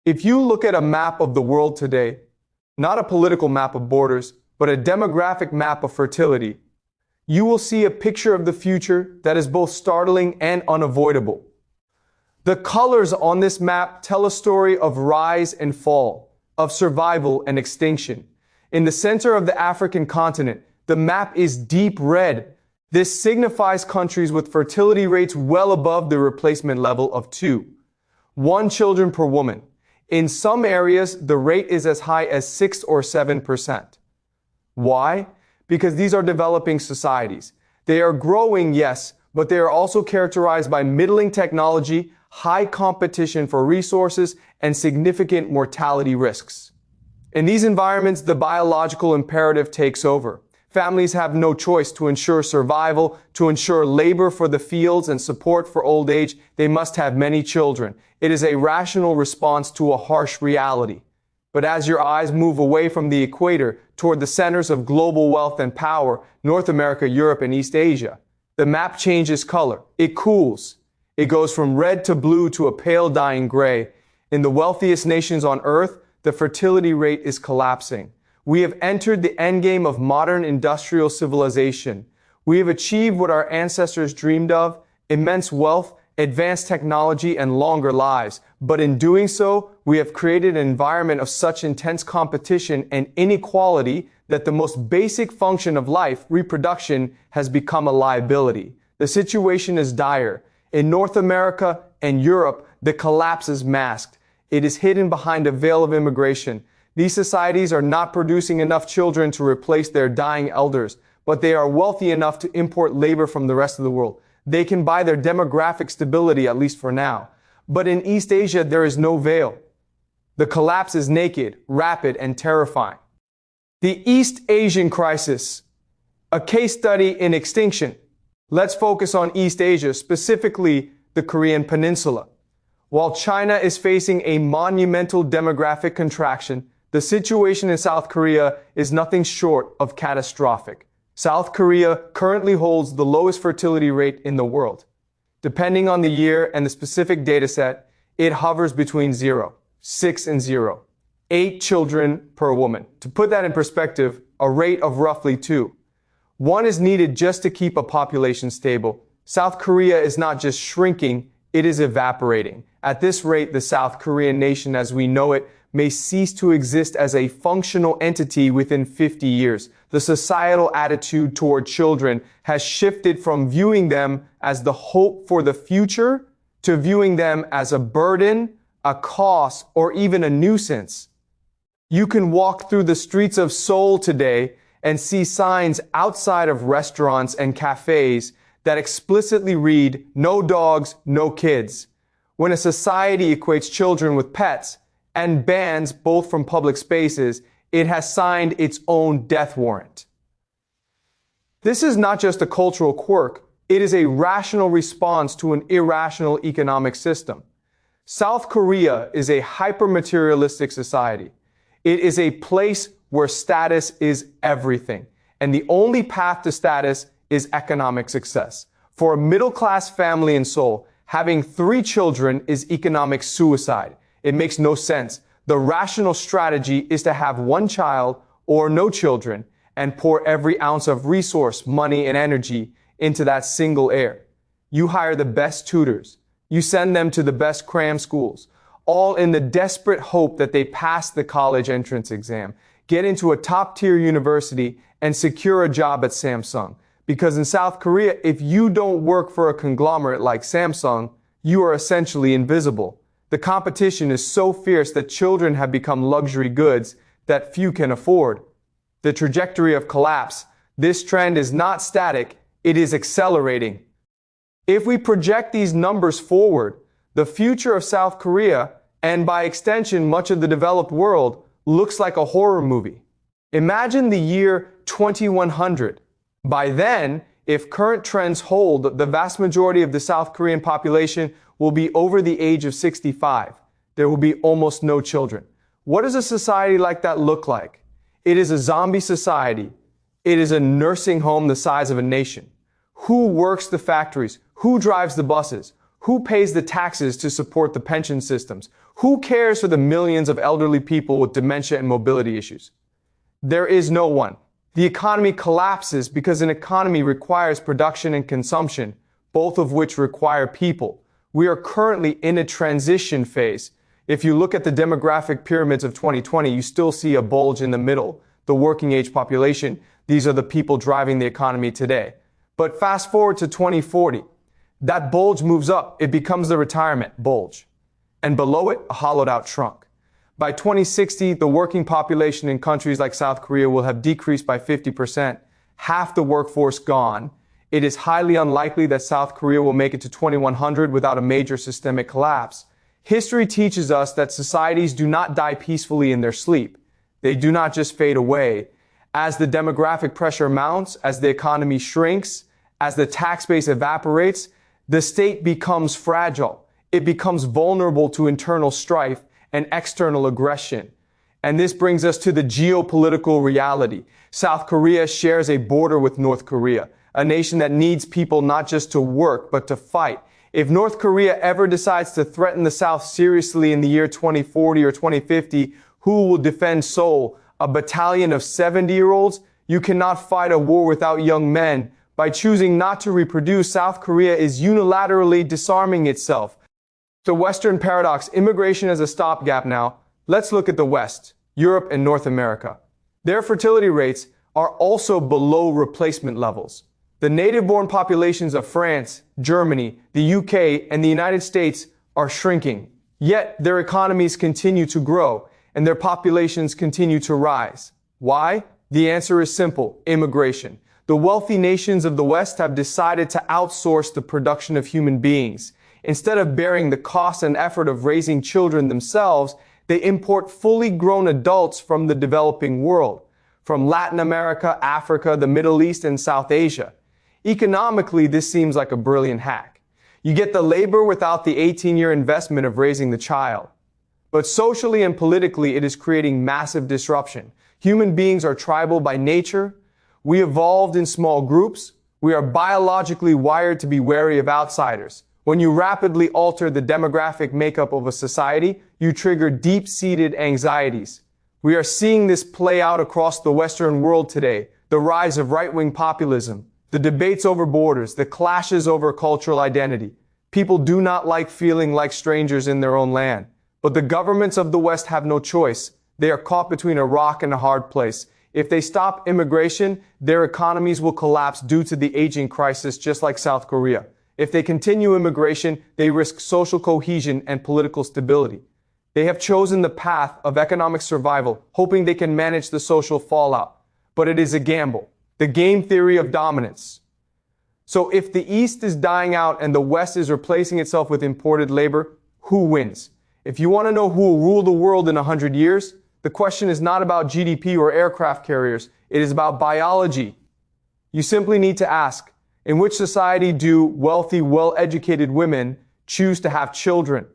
If you look at a map of the world today, not a political map of borders, but a demographic map of fertility, you will see a picture of the future that is both startling and unavoidable. The colors on this map tell a story of rise and fall, of survival and extinction. In the center of the African continent, the map is deep red. This signifies countries with fertility rates well above the replacement level of 1 children per woman. In some areas, the rate is as high as 6 or 7%. Why? Because these are developing societies. They are growing, yes, but they are also characterized by middling technology, high competition for resources, and significant mortality risks. In these environments, the biological imperative takes over. Families have no choice to ensure survival, to ensure labor for the fields and support for old age. They must have many children. It is a rational response to a harsh reality. But as your eyes move away from the equator toward the centers of global wealth and power, North America, Europe, and East Asia, the map changes color. It cools. It goes from red to blue to a pale dying gray. In the wealthiest nations on earth, the fertility rate is collapsing. We have entered the endgame of modern industrial civilization. We have achieved what our ancestors dreamed of: immense wealth, advanced technology, and longer lives. But in doing so, we have created an environment of such intense competition and inequality that the most basic function of life, reproduction, has become a liability. The situation is dire. In North America and Europe, the collapse is masked. It is hidden behind a veil of immigration. These societies are not producing enough children to replace their dying elders, but they are wealthy enough to import labor from the rest of the world. They can buy their demographic stability, at least for now. But in East Asia, there is no veil. The collapse is naked, rapid, and terrifying. The East Asian crisis, a case study in extinction. Let's focus on East Asia, specifically the Korean Peninsula. While China is facing a monumental demographic contraction, the situation in South Korea is nothing short of catastrophic. South Korea currently holds the lowest fertility rate in the world. Depending on the year and the specific dataset, it hovers between 6 and 8 children per woman. To put that in perspective, a rate of roughly 2. 1 is needed just to keep a population stable. South Korea is not just shrinking, it is evaporating. At this rate, the South Korean nation as we know it may cease to exist as a functional entity within 50 years. The societal attitude toward children has shifted from viewing them as the hope for the future to viewing them as a burden, a cost, or even a nuisance. You can walk through the streets of Seoul today and see signs outside of restaurants and cafes that explicitly read, "No dogs, no kids." When a society equates children with pets and bans both from public spaces, it has signed its own death warrant. This is not just a cultural quirk, it is a rational response to an irrational economic system. South Korea is a hyper-materialistic society. It is a place where status is everything, and the only path to status is economic success. For a middle-class family in Seoul, having 3 children is economic suicide. It makes no sense. The rational strategy is to have 1 child or no children and pour every ounce of resource, money, and energy into that single heir. You hire the best tutors. You send them to the best cram schools, all in the desperate hope that they pass the college entrance exam, get into a top-tier university, and secure a job at Samsung. Because in South Korea, if you don't work for a conglomerate like Samsung, you are essentially invisible. The competition is so fierce that children have become luxury goods that few can afford. The trajectory of collapse, this trend is not static, it is accelerating. If we project these numbers forward, the future of South Korea, and by extension much of the developed world, looks like a horror movie. Imagine the year 2100. By then, if current trends hold, the vast majority of the South Korean population will be over the age of 65. There will be almost no children. What does a society like that look like? It is a zombie society. It is a nursing home the size of a nation. Who works the factories? Who drives the buses? Who pays the taxes to support the pension systems? Who cares for the millions of elderly people with dementia and mobility issues? There is no one. The economy collapses because an economy requires production and consumption, both of which require people. We are currently in a transition phase. If you look at the demographic pyramids of 2020, you still see a bulge in the middle, the working age population. These are the people driving the economy today. But fast forward to 2040, that bulge moves up. It becomes the retirement bulge. And below it, a hollowed out trunk. By 2060, the working population in countries like South Korea will have decreased by 50%, half the workforce gone. It is highly unlikely that South Korea will make it to 2100 without a major systemic collapse. History teaches us that societies do not die peacefully in their sleep. They do not just fade away. As the demographic pressure mounts, as the economy shrinks, as the tax base evaporates, the state becomes fragile. It becomes vulnerable to internal strife and external aggression. And this brings us to the geopolitical reality. South Korea shares a border with North Korea, a nation that needs people not just to work, but to fight. If North Korea ever decides to threaten the South seriously in the year 2040 or 2050, who will defend Seoul? A battalion of 70-year-olds? You cannot fight a war without young men. By choosing not to reproduce, South Korea is unilaterally disarming itself. The Western paradox, immigration as a stopgap now. Let's look at the West, Europe and North America. Their fertility rates are also below replacement levels. The native-born populations of France, Germany, the UK, and the United States are shrinking. Yet their economies continue to grow and their populations continue to rise. Why? The answer is simple: immigration. The wealthy nations of the West have decided to outsource the production of human beings. Instead of bearing the cost and effort of raising children themselves, they import fully grown adults from the developing world, from Latin America, Africa, the Middle East, and South Asia. Economically, this seems like a brilliant hack. You get the labor without the 18-year investment of raising the child. But socially and politically, it is creating massive disruption. Human beings are tribal by nature. We evolved in small groups. We are biologically wired to be wary of outsiders. When you rapidly alter the demographic makeup of a society, you trigger deep-seated anxieties. We are seeing this play out across the Western world today. The rise of right-wing populism, the debates over borders, the clashes over cultural identity. People do not like feeling like strangers in their own land. But the governments of the West have no choice. They are caught between a rock and a hard place. If they stop immigration, their economies will collapse due to the aging crisis, just like South Korea. If they continue immigration, they risk social cohesion and political stability. They have chosen the path of economic survival, hoping they can manage the social fallout. But it is a gamble, the game theory of dominance. So if the East is dying out and the West is replacing itself with imported labor, who wins? If you want to know who will rule the world in 100 years, the question is not about GDP or aircraft carriers. It is about biology. You simply need to ask, in which society do wealthy, well-educated women choose to have children?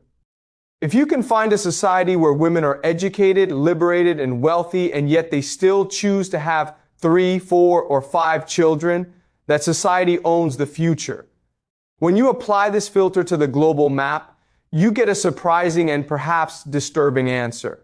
If you can find a society where women are educated, liberated, and wealthy, and yet they still choose to have 3, 4, or 5 children, that society owns the future. When you apply this filter to the global map, you get a surprising and perhaps disturbing answer.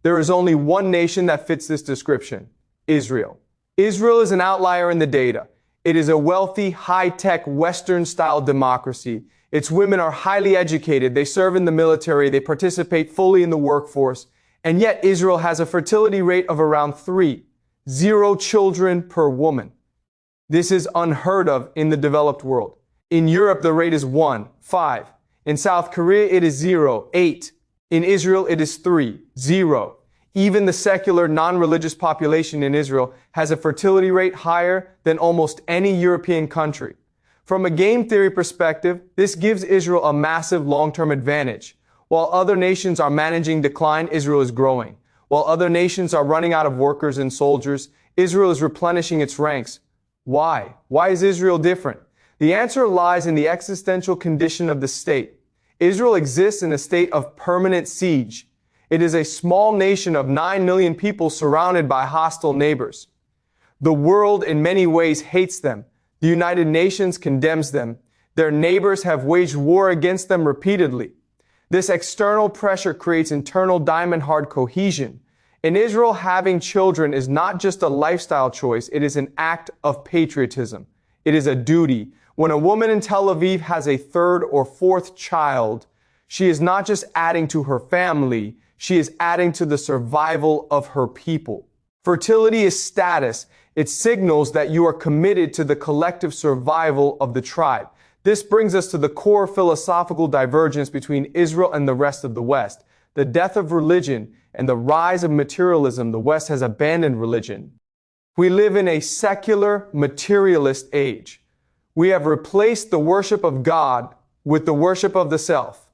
There is only one nation that fits this description: Israel. Israel is an outlier in the data. It is a wealthy, high-tech, Western-style democracy. Its women are highly educated. They serve in the military. They participate fully in the workforce. And yet Israel has a fertility rate of around 3, 0 children per woman. This is unheard of in the developed world. In Europe, the rate is 1, 5. In South Korea, it is 0, 8. In Israel, it is 3, 0. Even the secular, non-religious population in Israel has a fertility rate higher than almost any European country. From a game theory perspective, this gives Israel a massive long-term advantage. While other nations are managing decline, Israel is growing. While other nations are running out of workers and soldiers, Israel is replenishing its ranks. Why? Why is Israel different? The answer lies in the existential condition of the state. Israel exists in a state of permanent siege. It is a small nation of 9 million people surrounded by hostile neighbors. The world in many ways hates them. The United Nations condemns them. Their neighbors have waged war against them repeatedly. This external pressure creates internal diamond-hard cohesion. In Israel, having children is not just a lifestyle choice, it is an act of patriotism. It is a duty. When a woman in Tel Aviv has a third or fourth child, she is not just adding to her family, she is adding to the survival of her people. Fertility is status. It signals that you are committed to the collective survival of the tribe. This brings us to the core philosophical divergence between Israel and the rest of the West. The death of religion and the rise of materialism. The West has abandoned religion. We live in a secular, materialist age. We have replaced the worship of God with the worship of the self.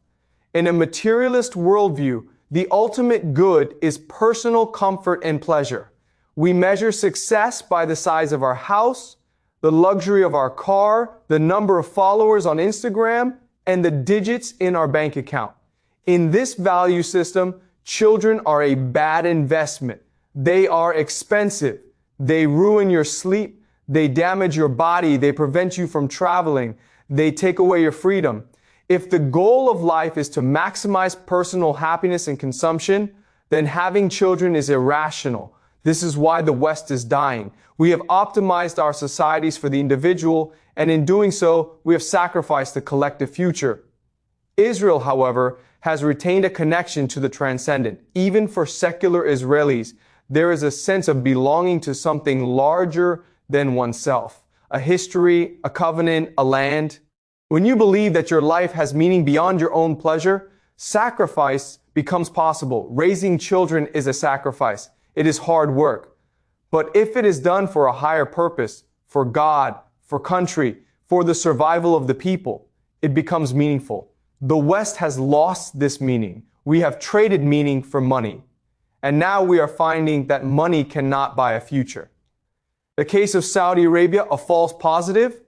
In a materialist worldview, the ultimate good is personal comfort and pleasure. We measure success by the size of our house, the luxury of our car, the number of followers on Instagram, and the digits in our bank account. In this value system, children are a bad investment. They are expensive. They ruin your sleep. They damage your body. They prevent you from traveling. They take away your freedom. If the goal of life is to maximize personal happiness and consumption, then having children is irrational. This is why the West is dying. We have optimized our societies for the individual, and in doing so, we have sacrificed the collective future. Israel, however, has retained a connection to the transcendent. Even for secular Israelis, there is a sense of belonging to something larger than oneself. A history, a covenant, a land. When you believe that your life has meaning beyond your own pleasure, sacrifice becomes possible. Raising children is a sacrifice. It is hard work. But if it is done for a higher purpose, for God, for country, for the survival of the people, it becomes meaningful. The West has lost this meaning. We have traded meaning for money. And now we are finding that money cannot buy a future. The case of Saudi Arabia, a false positive.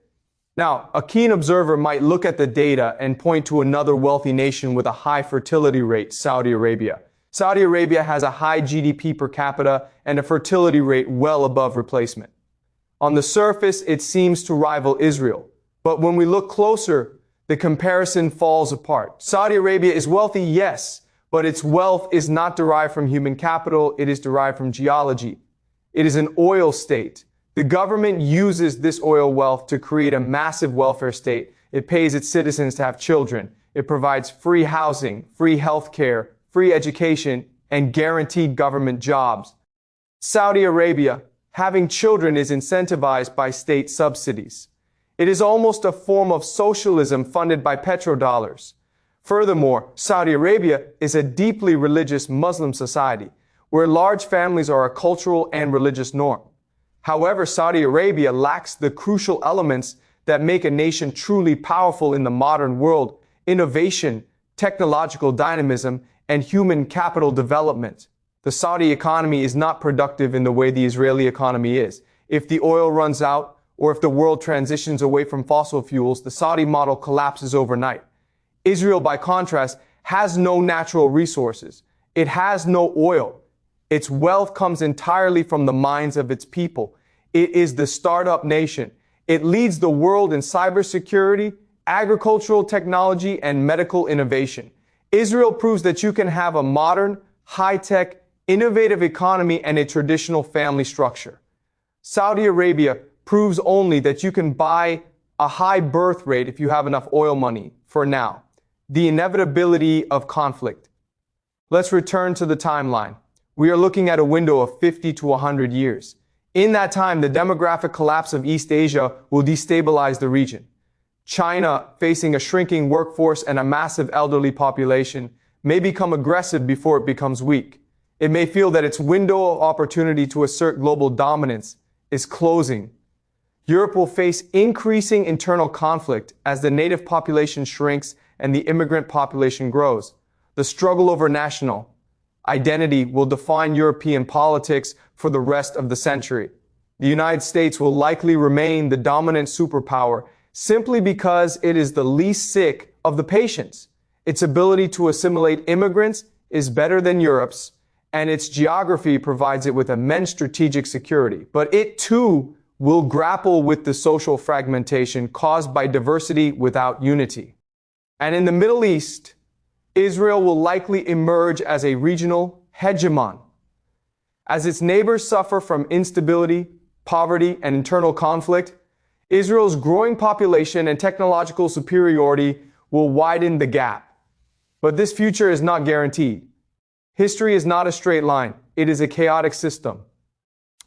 Now, a keen observer might look at the data and point to another wealthy nation with a high fertility rate, Saudi Arabia. Saudi Arabia has a high GDP per capita and a fertility rate well above replacement. On the surface, it seems to rival Israel. But when we look closer, the comparison falls apart. Saudi Arabia is wealthy, yes, but its wealth is not derived from human capital. It is derived from geology. It is an oil state. The government uses this oil wealth to create a massive welfare state. It pays its citizens to have children. It provides free housing, free health care, free education, and guaranteed government jobs. Saudi Arabia, having children is incentivized by state subsidies. It is almost a form of socialism funded by petrodollars. Furthermore, Saudi Arabia is a deeply religious Muslim society, where large families are a cultural and religious norm. However, Saudi Arabia lacks the crucial elements that make a nation truly powerful in the modern world: innovation, technological dynamism, and human capital development. The Saudi economy is not productive in the way the Israeli economy is. If the oil runs out, or if the world transitions away from fossil fuels, the Saudi model collapses overnight. Israel, by contrast, has no natural resources. It has no oil. Its wealth comes entirely from the minds of its people. It is the startup nation. It leads the world in cybersecurity, agricultural technology, and medical innovation. Israel proves that you can have a modern, high-tech, innovative economy and a traditional family structure. Saudi Arabia proves only that you can buy a high birth rate if you have enough oil money, for now. The inevitability of conflict. Let's return to the timeline. We are looking at a window of 50 to 100 years. In that time, the demographic collapse of East Asia will destabilize the region. China, facing a shrinking workforce and a massive elderly population, may become aggressive before it becomes weak. It may feel that its window of opportunity to assert global dominance is closing. Europe will face increasing internal conflict as the native population shrinks and the immigrant population grows. The struggle over national identity will define European politics for the rest of the century. The United States will likely remain the dominant superpower simply because it is the least sick of the patients. Its ability to assimilate immigrants is better than Europe's, and its geography provides it with immense strategic security. But it too will grapple with the social fragmentation caused by diversity without unity. And in the Middle East, Israel will likely emerge as a regional hegemon. As its neighbors suffer from instability, poverty, and internal conflict, Israel's growing population and technological superiority will widen the gap. But this future is not guaranteed. History is not a straight line. It is a chaotic system.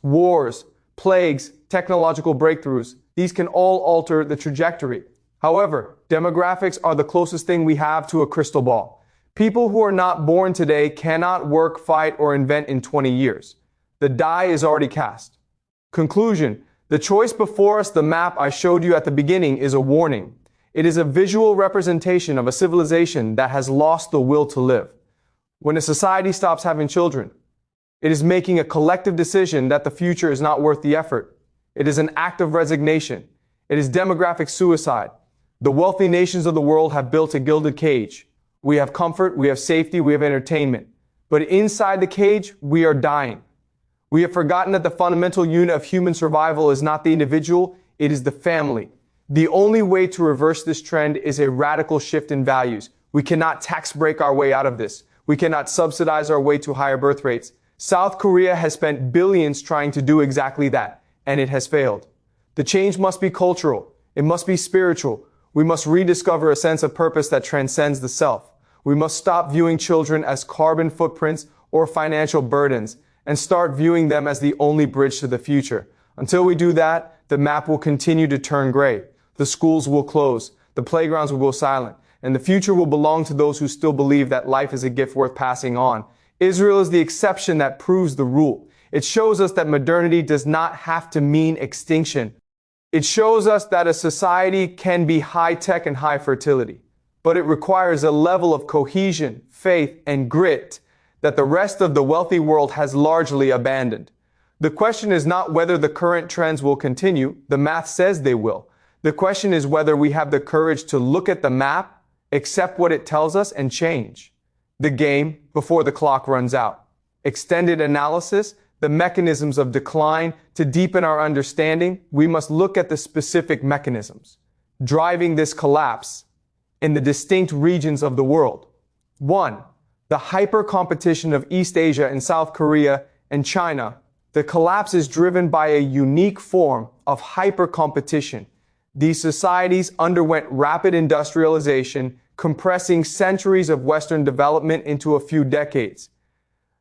Wars, plagues, technological breakthroughs, these can all alter the trajectory. However, demographics are the closest thing we have to a crystal ball. People who are not born today cannot work, fight, or invent in 20 years. The die is already cast. Conclusion: the choice before us, the map I showed you at the beginning, is a warning. It is a visual representation of a civilization that has lost the will to live. When a society stops having children, it is making a collective decision that the future is not worth the effort. It is an act of resignation. It is demographic suicide. The wealthy nations of the world have built a gilded cage. We have comfort, we have safety, we have entertainment. But inside the cage, we are dying. We have forgotten that the fundamental unit of human survival is not the individual, it is the family. The only way to reverse this trend is a radical shift in values. We cannot tax break our way out of this. We cannot subsidize our way to higher birth rates. South Korea has spent billions trying to do exactly that, and it has failed. The change must be cultural. It must be spiritual. We must rediscover a sense of purpose that transcends the self. We must stop viewing children as carbon footprints or financial burdens and start viewing them as the only bridge to the future. Until we do that, the map will continue to turn gray. The schools will close. The playgrounds will go silent. And the future will belong to those who still believe that life is a gift worth passing on. Israel is the exception that proves the rule. It shows us that modernity does not have to mean extinction. It shows us that a society can be high-tech and high fertility, but it requires a level of cohesion, faith, and grit that the rest of the wealthy world has largely abandoned. The question is not whether the current trends will continue. The math says they will. The question is whether we have the courage to look at the map, accept what it tells us, and change the game before the clock runs out. Extended analysis, the mechanisms of decline. To deepen our understanding, we must look at the specific mechanisms driving this collapse in the distinct regions of the world. 1. The hyper-competition of East Asia and South Korea and China. The collapse is driven by a unique form of hyper-competition. These societies underwent rapid industrialization, compressing centuries of Western development into a few decades.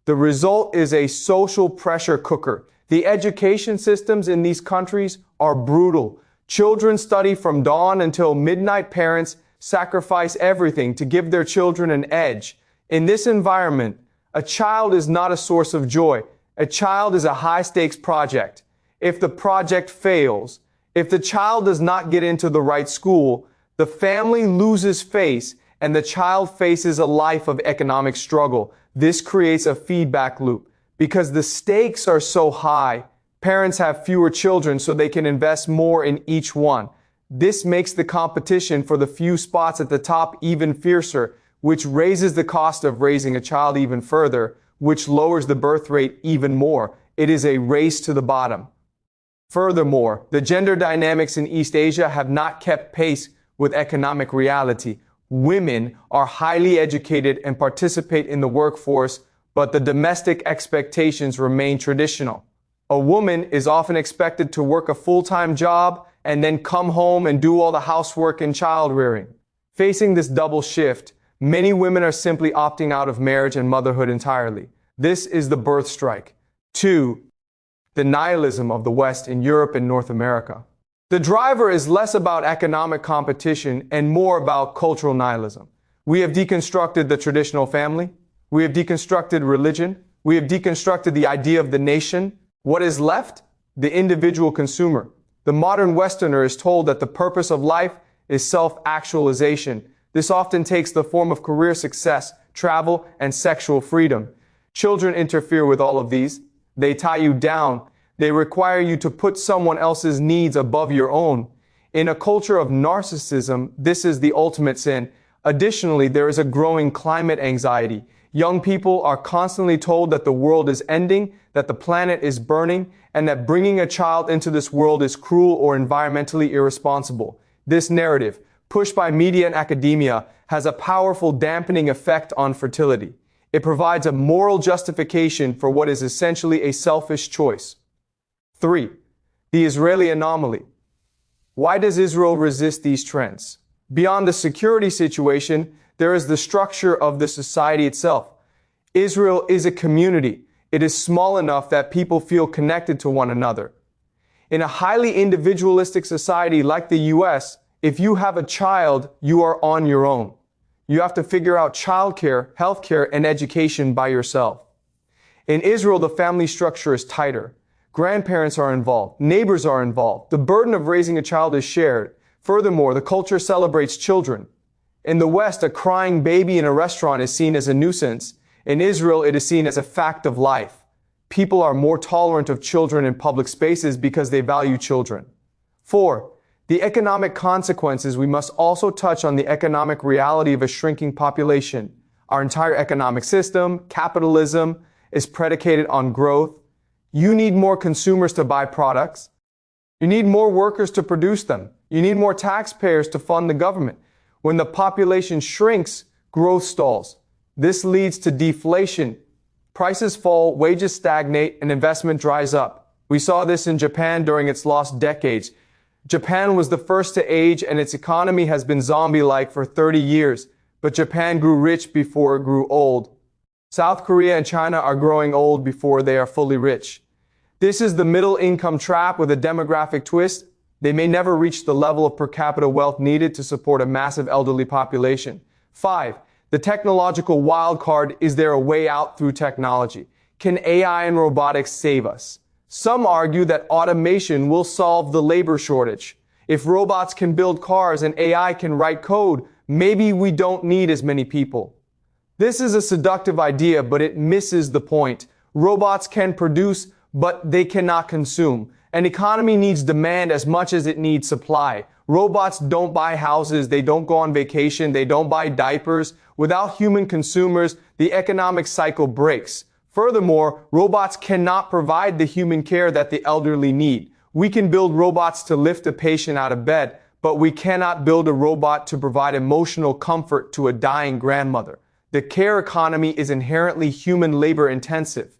The result is a social pressure cooker. The education systems in these countries are brutal. Children study from dawn until midnight. Parents sacrifice everything to give their children an edge. In this environment, a child is not a source of joy. A child is a high-stakes project. If the project fails, if the child does not get into the right school, the family loses face and the child faces a life of economic struggle. This creates a feedback loop. Because the stakes are so high, parents have fewer children so they can invest more in each one. This makes the competition for the few spots at the top even fiercer, which raises the cost of raising a child even further, which lowers the birth rate even more. It is a race to the bottom. Furthermore, the gender dynamics in East Asia have not kept pace with economic reality. Women are highly educated and participate in the workforce, but the domestic expectations remain traditional. A woman is often expected to work a full-time job and then come home and do all the housework and child rearing. Facing this double shift, many women are simply opting out of marriage and motherhood entirely. This is the birth strike. 2. The nihilism of the West in Europe and North America. The driver is less about economic competition and more about cultural nihilism. We have deconstructed the traditional family. We have deconstructed religion. We have deconstructed the idea of the nation. What is left? The individual consumer. The modern Westerner is told that the purpose of life is self-actualization. This often takes the form of career success, travel, and sexual freedom. Children interfere with all of these. They tie you down. They require you to put someone else's needs above your own. In a culture of narcissism, this is the ultimate sin. Additionally, there is a growing climate anxiety. Young people are constantly told that the world is ending, that the planet is burning, and that bringing a child into this world is cruel or environmentally irresponsible. This narrative, pushed by media and academia, has a powerful dampening effect on fertility. It provides a moral justification for what is essentially a selfish choice. 3. The Israeli anomaly. Why does Israel resist these trends? Beyond the security situation, there is the structure of the society itself. Israel is a community. It is small enough that people feel connected to one another. In a highly individualistic society like the US, if you have a child, you are on your own. You have to figure out childcare, healthcare, and education by yourself. In Israel, the family structure is tighter. Grandparents are involved. Neighbors are involved. The burden of raising a child is shared. Furthermore, the culture celebrates children. In the West, a crying baby in a restaurant is seen as a nuisance. In Israel, it is seen as a fact of life. People are more tolerant of children in public spaces because they value children. 4. The economic consequences. We must also touch on the economic reality of a shrinking population. Our entire economic system, capitalism, is predicated on growth. You need more consumers to buy products. You need more workers to produce them. You need more taxpayers to fund the government. When the population shrinks, growth stalls. This leads to deflation. Prices fall, wages stagnate, and investment dries up. We saw this in Japan during its lost decades. Japan was the first to age, and its economy has been zombie-like for 30 years. But Japan grew rich before it grew old. South Korea and China are growing old before they are fully rich. This is the middle income trap with a demographic twist. They may never reach the level of per capita wealth needed to support a massive elderly population. 5. The technological wild card. Is there a way out through technology? Can AI and robotics save us? Some argue that automation will solve the labor shortage. If robots can build cars and AI can write code, maybe we don't need as many people. This is a seductive idea, but it misses the point. Robots can produce, but they cannot consume. An economy needs demand as much as it needs supply. Robots don't buy houses, they don't go on vacation, they don't buy diapers. Without human consumers, the economic cycle breaks. Furthermore, robots cannot provide the human care that the elderly need. We can build robots to lift a patient out of bed, but we cannot build a robot to provide emotional comfort to a dying grandmother. The care economy is inherently human labor intensive.